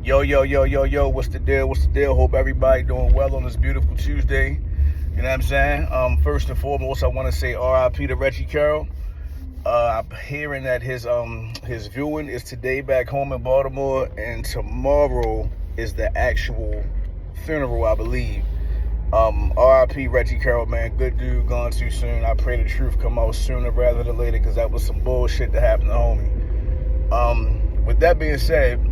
Yo, what's the deal? Hope everybody doing well on this beautiful Tuesday. You know what I'm saying? First and foremost, I want to say RIP to Reggie Carroll. I'm hearing that his viewing is today back home in Baltimore, and tomorrow is the actual funeral, I believe. RIP Reggie Carroll, man. Good dude, gone too soon. I pray the truth come out sooner rather than later, because that was some bullshit that happened to homie. With that being said,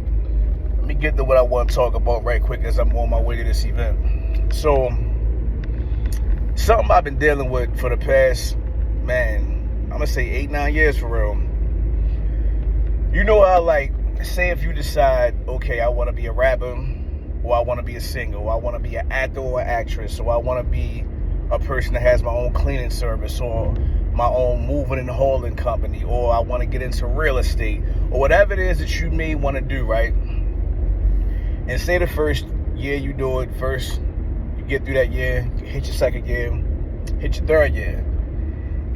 let me get to what I want to talk about right quick as I'm on my way to this event. So, something I've been dealing with for the past, I'm going to say 8-9 years for real. You know how, say if you decide, okay, I want to be a rapper, or I want to be a singer, or I want to be an actor or an actress, or I want to be a person that has my own cleaning service, or my own moving and hauling company, or I want to get into real estate, or whatever it is that you may want to do, right? And say the first year you do it, you get through that year, you hit your second year, hit your third year,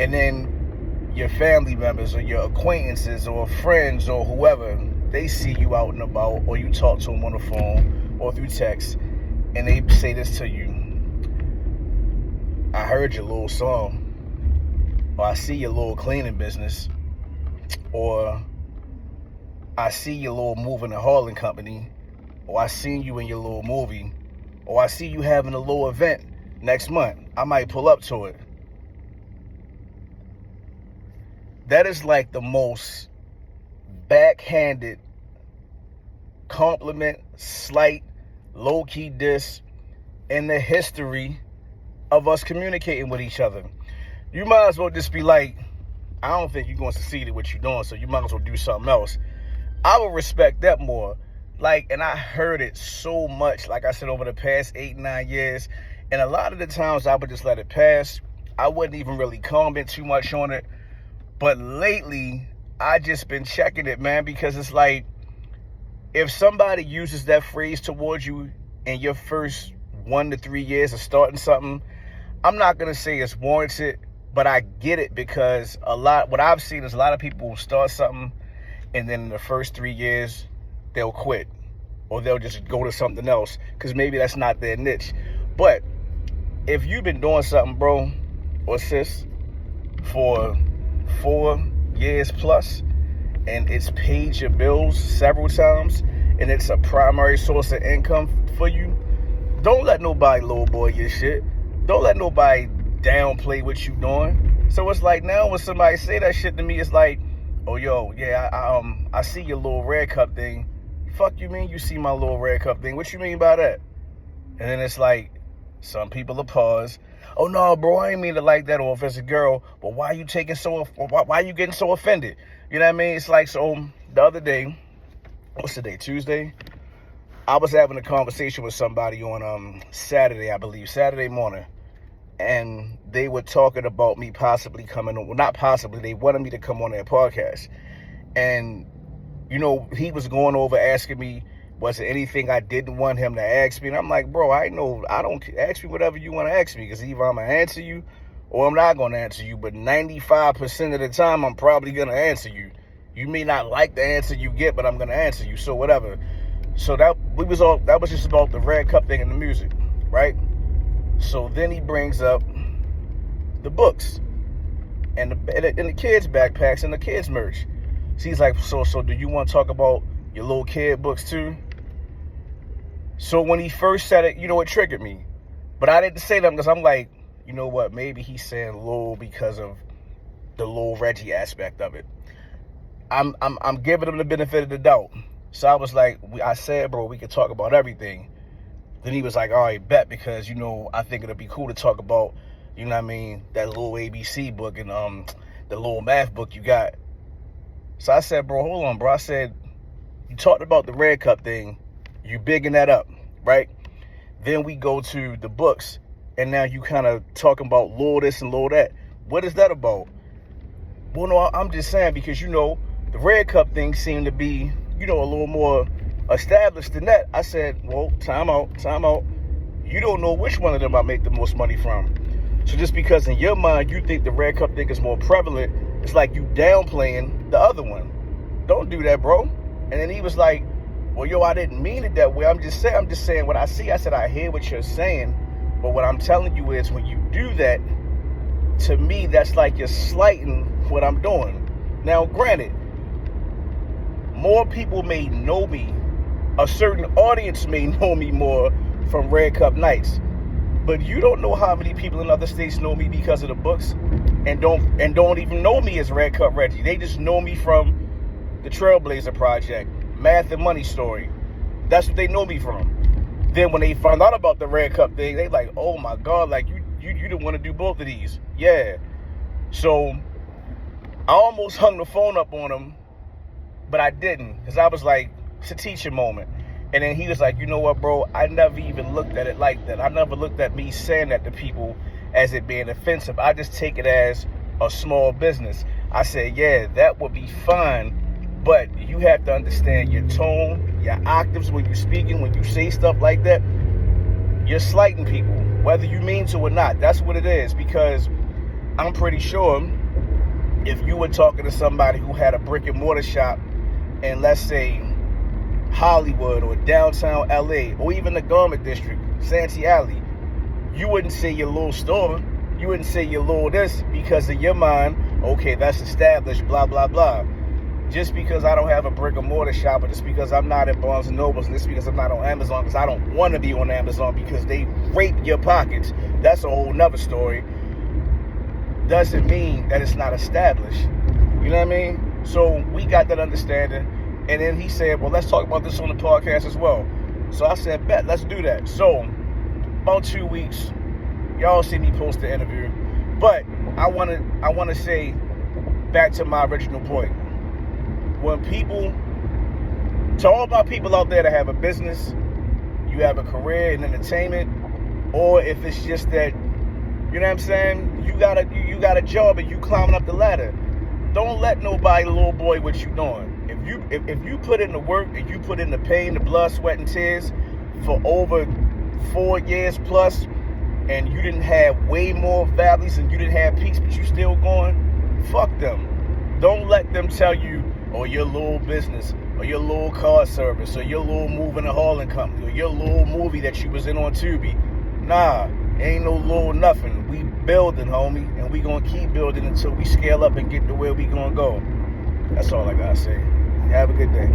and then your family members or your acquaintances or friends or whoever, they see you out and about, or you talk to them on the phone or through text, and they say this to you: I heard your little song, or I see your little cleaning business, or I see your little moving and hauling company, or I seen you in your little movie, or I see you having a little event next month. I might pull up to it. That is like the most backhanded compliment, slight, low-key diss in the history of us communicating with each other. You might as well just be like, I don't think you're going to succeed at what you're doing, so you might as well do something else. I would respect that more. And I heard it so much, like I said, over the past 8-9 years. And a lot of the times I would just let it pass. I wouldn't even really comment too much on it. But lately, I just been checking it, man, because it's like, if somebody uses that phrase towards you in your first 1 to 3 years of starting something, I'm not going to say it's warranted, but I get it, because what I've seen is a lot of people will start something, and then in the first 3 years, they'll quit, or they'll just go to something else, because maybe that's not their niche. But if you've been doing something, bro or sis, for 4 years plus, and it's paid your bills several times, and it's a primary source of income for you, don't let nobody lowball your shit. Don't let nobody downplay what you doing. So it's like, now when somebody say that shit to me, it's like, oh, yo, yeah, I see your little red cup thing. Fuck you mean you see my little red cup thing? What you mean by that? And then it's like, some people will pause. Oh, no, bro, I ain't mean to like that, or if it's a girl, but why you getting so offended? You know what I mean? It's like, so the other day, what's the day, Tuesday? I was having a conversation with somebody on Saturday, I believe, Saturday morning. And they were talking about me possibly coming on, well, not possibly, they wanted me to come on their podcast. And, you know, he was going over asking me, was there anything I didn't want him to ask me? And I'm like, bro, I don't ask me whatever you want to ask me, because either I'm going to answer you or I'm not going to answer you. But 95% of the time, I'm probably going to answer you. You may not like the answer you get, but I'm going to answer you. So whatever. So that was just about the red cup thing and the music, right? So then he brings up the books and the kids' backpacks and the kids' merch. So he's like, so do you want to talk about your little kid books too? So when he first said it, you know, it triggered me. But I didn't say that because I'm like, you know what, maybe he's saying Lil because of the Lil Reggie aspect of it. I'm giving him the benefit of the doubt. So I was like, I said, bro, we could talk about everything. Then he was like, all right, bet, because, you know, I think it'll be cool to talk about, you know what I mean, that little ABC book and the little math book you got. So I said, bro, hold on, bro. I said, you talked about the red cup thing. You bigging that up, right? Then we go to the books, and now you kind of talking about Lil this and Lil that. What is that about? Well, no, I'm just saying, because, you know, the red cup thing seemed to be, you know, a little more established than that. I said, well, time out. You don't know which one of them I make the most money from. So just because in your mind you think the red cup thing is more prevalent, it's like you downplaying the other one. Don't do that, bro. And then he was like, Well, yo, I didn't mean it that way. I'm just saying what I see. I said, I hear what you're saying, but what I'm telling you is when you do that, to me, that's like you're slighting what I'm doing. Now, granted, more people may know me. A certain audience may know me more from Red Cup Nights. But you don't know how many people in other states know me because of the books and don't even know me as Red Cup Reggie. They just know me from the Trailblazer Project, Math and Money Story. That's what they know me from. Then when they found out about the Red Cup thing, they like, oh my God, like you didn't want to do both of these. Yeah. So I almost hung the phone up on him, but I didn't, because I was like, it's a teaching moment. And then he was like, you know what, bro, I never even looked at it like that. I never looked at me saying that to people as it being offensive. I just take it as a small business. I said, yeah, that would be fine, but you have to understand your tone, your octaves when you're speaking, when you say stuff like that, you're slighting people, whether you mean to or not. That's what it is, because I'm pretty sure if you were talking to somebody who had a brick and mortar shop in, let's say, Hollywood or downtown LA or even the garment district, Santee Alley, you wouldn't say your little store. You wouldn't say your little this, because in your mind, okay, that's established, blah, blah, blah. Just because I don't have a brick and mortar shop, or just because I'm not at Barnes & Nobles, and just because I'm not on Amazon, because I don't want to be on Amazon because they rape your pockets, that's a whole nother story, doesn't mean that it's not established. You know what I mean? So we got that understanding. And then he said, well, let's talk about this on the podcast as well. So I said, bet, let's do that. So about 2 weeks, y'all see me post the interview. But I want to say, back to my original point. When people, to all my people out there that have a business, you have a career in entertainment, or if it's just that, you know what I'm saying, you got a job and you climbing up the ladder, don't let nobody little boy what you doing. If you put in the work and you put in the pain, the blood, sweat, and tears for over 4 years plus, and you didn't have way more valleys and you didn't have peaks, but you still going, fuck them. Don't let them tell you, or your little business, or your little car service, or your little moving and hauling company, or your little movie that you was in on Tubi. Nah, ain't no little nothing. We building, homie, and we gonna keep building until we scale up and get to where we gonna go. That's all I gotta say. Have a good day.